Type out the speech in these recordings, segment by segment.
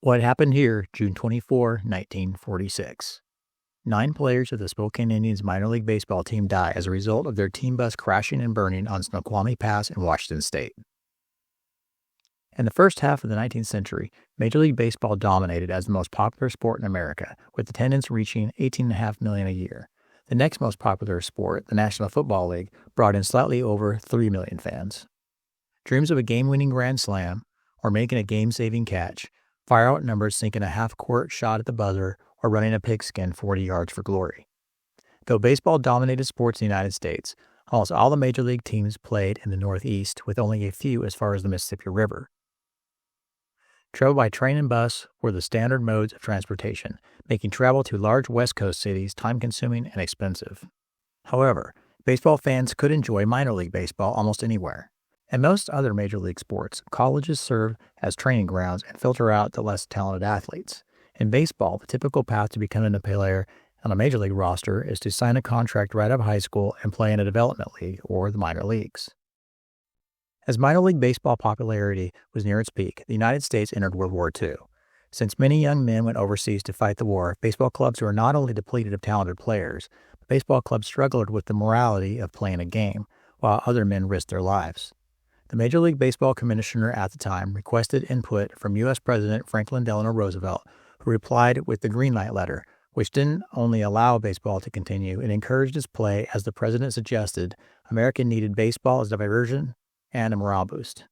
What happened here, June 24, 1946. 9 players of the Spokane Indians minor league baseball team die as a result of their team bus crashing and burning on Snoqualmie Pass in Washington State. In the first half of the 19th century, Major League Baseball dominated as the most popular sport in America, with attendance reaching 18.5 million a year. The next most popular sport, the National Football League, brought in slightly over 3 million fans. Dreams of a game-winning grand slam, or making a game-saving catch, fire-out numbers sinking a half-court shot at the buzzer, or running a pigskin 40 yards for glory. Though baseball dominated sports in the United States, almost all the major league teams played in the Northeast, with only a few as far as the Mississippi River. Travel by train and bus were the standard modes of transportation, making travel to large West Coast cities time-consuming and expensive. However, baseball fans could enjoy minor league baseball almost anywhere. In most other major league sports, colleges serve as training grounds and filter out the less talented athletes. In baseball, the typical path to becoming a player on a major league roster is to sign a contract right out of high school and play in a development league or the minor leagues. As minor league baseball popularity was near its peak, the United States entered World War II. Since many young men went overseas to fight the war, baseball clubs were not only depleted of talented players, but baseball clubs struggled with the morality of playing a game, while other men risked their lives. The Major League Baseball commissioner at the time requested input from U.S. President Franklin Delano Roosevelt, who replied with the Green Light Letter, which didn't only allow baseball to continue, it encouraged its play. As the president suggested, America needed baseball as a diversion and a morale boost.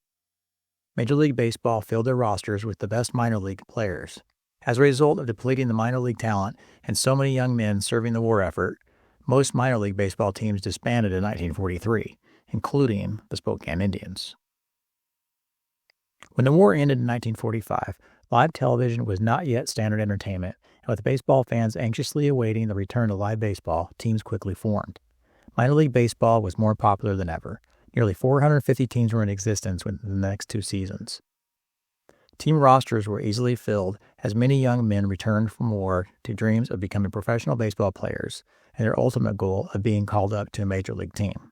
Major League Baseball filled their rosters with the best minor league players. As a result of depleting the minor league talent and so many young men serving the war effort, most minor league baseball teams disbanded in 1943, including the Spokane Indians. When the war ended in 1945, live television was not yet standard entertainment, and with baseball fans anxiously awaiting the return to live baseball, teams quickly formed. Minor league baseball was more popular than ever. Nearly 450 teams were in existence within the next 2 seasons. Team rosters were easily filled as many young men returned from war to dreams of becoming professional baseball players and their ultimate goal of being called up to a major league team.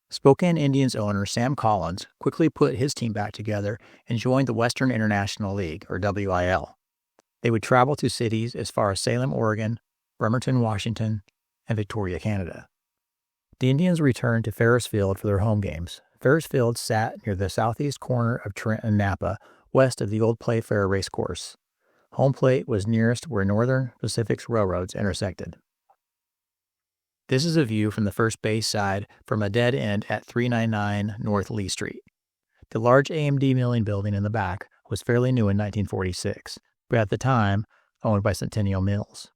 Spokane Indians owner Sam Collins quickly put his team back together and joined the Western International League, or WIL. They would travel to cities as far as Salem, Oregon, Bremerton, Washington, and Victoria, Canada. The Indians returned to Ferris Field for their home games. Ferris Field sat near the southeast corner of Trent and Napa, west of the old Playfair racecourse. Home plate was nearest where Northern Pacific's railroads intersected. This is a view from the first base side from a dead end at 399 North Lee Street. The large AMD milling building in the back was fairly new in 1946, but at the time owned by Centennial Mills.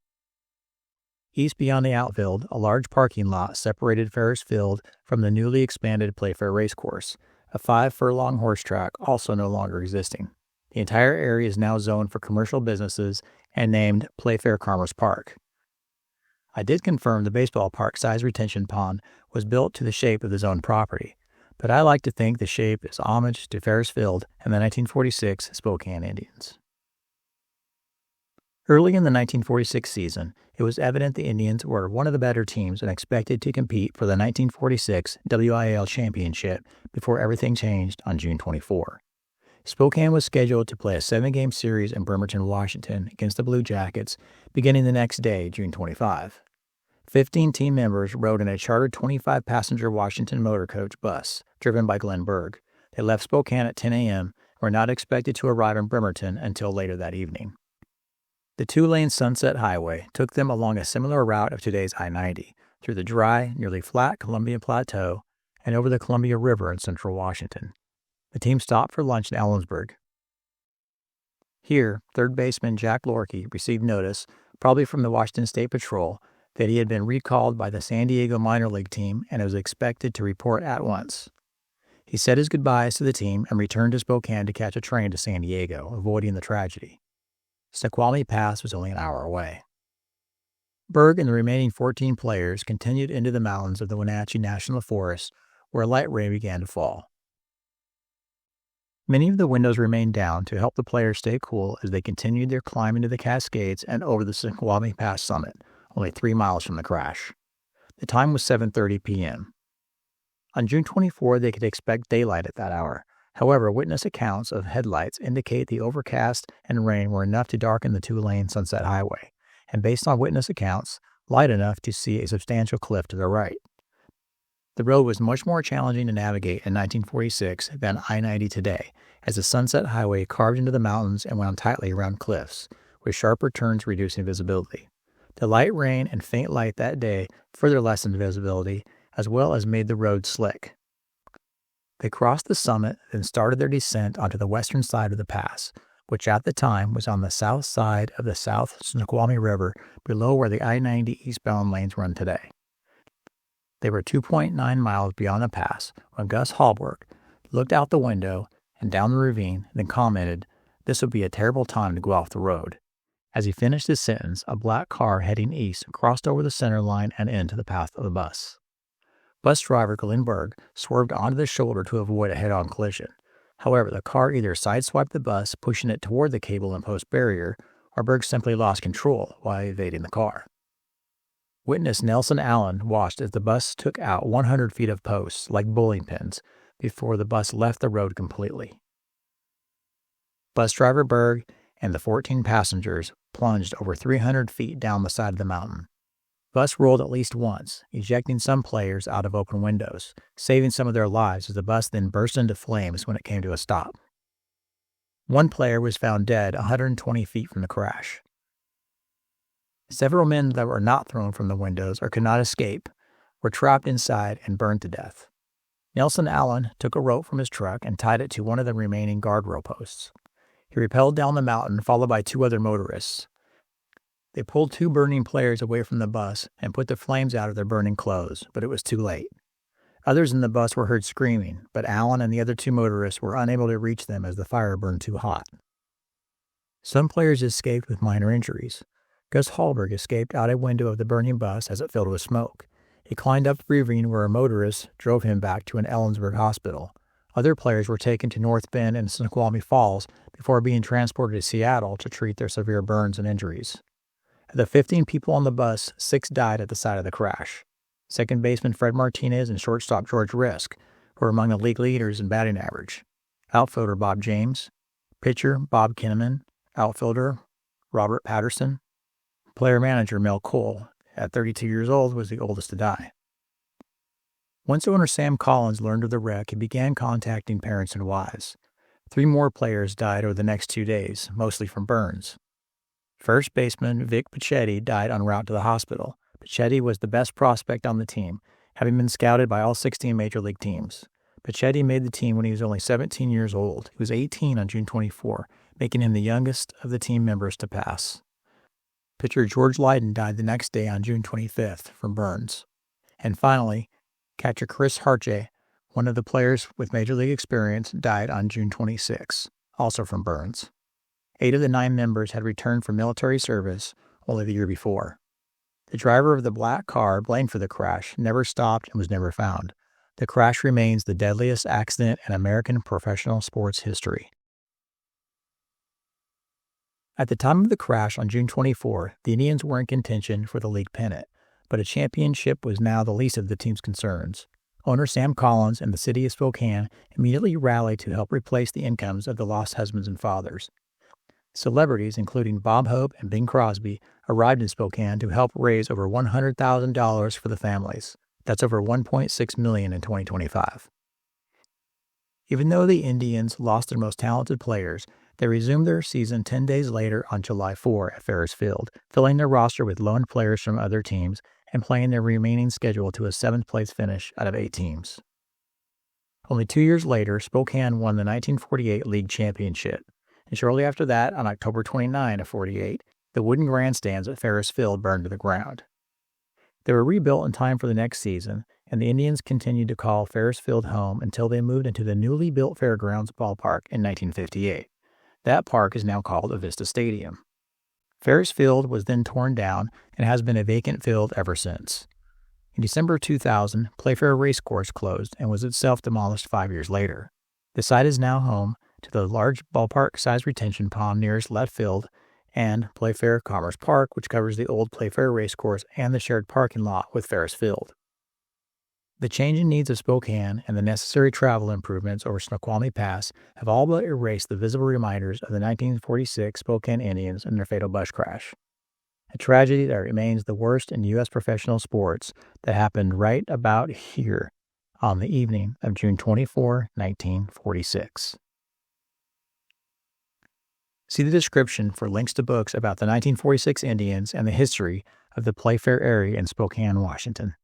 East beyond the outfield, a large parking lot separated Ferris Field from the newly expanded Playfair Racecourse, a 5-furlong horse track also no longer existing. The entire area is now zoned for commercial businesses and named Playfair Commerce Park. I did confirm the baseball park size retention pond was built to the shape of the zoned property, but I like to think the shape is homage to Ferris Field and the 1946 Spokane Indians. Early in the 1946 season, it was evident the Indians were one of the better teams and expected to compete for the 1946 WIL championship before everything changed on June 24. Spokane was scheduled to play a 7-game series in Bremerton, Washington against the Blue Jackets beginning the next day, June 25. 15 team members rode in a chartered 25-passenger Washington motor coach bus driven by Glenn Berg. They left Spokane at 10 a.m. and were not expected to arrive in Bremerton until later that evening. The 2-lane Sunset Highway took them along a similar route of today's I-90, through the dry, nearly flat Columbia Plateau and over the Columbia River in central Washington. The team stopped for lunch in Ellensburg. Here, third baseman Jack Lorkey received notice, probably from the Washington State Patrol, that he had been recalled by the San Diego minor league team and was expected to report at once. He said his goodbyes to the team and returned to Spokane to catch a train to San Diego, avoiding the tragedy. Snoqualmie Pass was only an hour away. Berg and the remaining 14 players continued into the mountains of the Wenatchee National Forest, where a light rain began to fall. Many of the windows remained down to help the players stay cool as they continued their climb into the Cascades and over the Snoqualmie Pass summit, only 3 miles from the crash. The time was 7:30 p.m. On June 24, they could expect daylight at that hour. However, witness accounts of headlights indicate the overcast and rain were enough to darken the two-lane Sunset Highway, and based on witness accounts, light enough to see a substantial cliff to the right. The road was much more challenging to navigate in 1946 than I-90 today, as the Sunset Highway carved into the mountains and wound tightly around cliffs, with sharper turns reducing visibility. The light rain and faint light that day further lessened visibility, as well as made the road slick. They crossed the summit, then started their descent onto the western side of the pass, which at the time was on the south side of the South Snoqualmie River, below where the I-90 eastbound lanes run today. They were 2.9 miles beyond the pass when Gus Hallberg looked out the window and down the ravine, then commented, "This would be a terrible time to go off the road." As he finished his sentence, a black car heading east crossed over the center line and into the path of the bus. Bus driver Glenn Berg swerved onto the shoulder to avoid a head-on collision. However, the car either sideswiped the bus, pushing it toward the cable and post barrier, or Berg simply lost control while evading the car. Witness Nelson Allen watched as the bus took out 100 feet of posts, like bowling pins, before the bus left the road completely. Bus driver Berg and the 14 passengers plunged over 300 feet down the side of the mountain. Bus rolled at least once, ejecting some players out of open windows, saving some of their lives as the bus then burst into flames when it came to a stop. One player was found dead 120 feet from the crash. Several men that were not thrown from the windows or could not escape were trapped inside and burned to death. Nelson Allen took a rope from his truck and tied it to one of the remaining guardrail posts. He rappelled down the mountain, followed by two other motorists. They pulled two burning players away from the bus and put the flames out of their burning clothes, but it was too late. Others in the bus were heard screaming, but Allen and the other two motorists were unable to reach them as the fire burned too hot. Some players escaped with minor injuries. Gus Hallberg escaped out a window of the burning bus as it filled with smoke. He climbed up the ravine where a motorist drove him back to an Ellensburg hospital. Other players were taken to North Bend and Snoqualmie Falls before being transported to Seattle to treat their severe burns and injuries. Of the 15 people on the bus, 6 died at the site of the crash. Second baseman Fred Martinez and shortstop George Risk were among the league leaders in batting average. Outfielder Bob James, pitcher Bob Kinnaman, outfielder Robert Patterson, player-manager Mel Cole, at 32 years old, was the oldest to die. Once owner Sam Collins learned of the wreck, he began contacting parents and wives. 3 more players died over the next 2 days, mostly from burns. First baseman Vic Pichetti died en route to the hospital. Pichetti was the best prospect on the team, having been scouted by all 16 major league teams. Pichetti made the team when he was only 17 years old. He was 18 on June 24, making him the youngest of the team members to pass. Pitcher George Lydon died the next day on June 25th from burns. And finally, catcher Chris Harche, one of the players with major league experience, died on June 26, also from burns. 8 of the 9 members had returned from military service only the year before. The driver of the black car blamed for the crash never stopped and was never found. The crash remains the deadliest accident in American professional sports history. At the time of the crash on June 24, the Indians were in contention for the league pennant, but a championship was now the least of the team's concerns. Owner Sam Collins and the city of Spokane immediately rallied to help replace the incomes of the lost husbands and fathers. Celebrities, including Bob Hope and Bing Crosby, arrived in Spokane to help raise over $100,000 for the families. That's over $1.6 million in 2025. Even though the Indians lost their most talented players, they resumed their season 10 days later on July 4 at Ferris Field, filling their roster with loaned players from other teams and playing their remaining schedule to a 7th-place finish out of 8 teams. Only 2 years later, Spokane won the 1948 league championship. And shortly after that, on October 29 of 48, the wooden grandstands at Ferris Field burned to the ground. They were rebuilt in time for the next season, and the Indians continued to call Ferris Field home until they moved into the newly built Fairgrounds ballpark in 1958. That park is now called Avista Stadium. Ferris Field was then torn down and has been a vacant field ever since. In December 2000, Playfair Racecourse closed and was itself demolished 5 years later. The site is now home to the large ballpark-sized retention pond nearest left field and Playfair Commerce Park, which covers the old Playfair Racecourse and the shared parking lot with Ferris Field. The changing needs of Spokane and the necessary travel improvements over Snoqualmie Pass have all but erased the visible reminders of the 1946 Spokane Indians and their fatal bus crash. A tragedy that remains the worst in U.S. professional sports that happened right about here on the evening of June 24, 1946. See the description for links to books about the 1946 Indians and the history of the Playfair area in Spokane, Washington.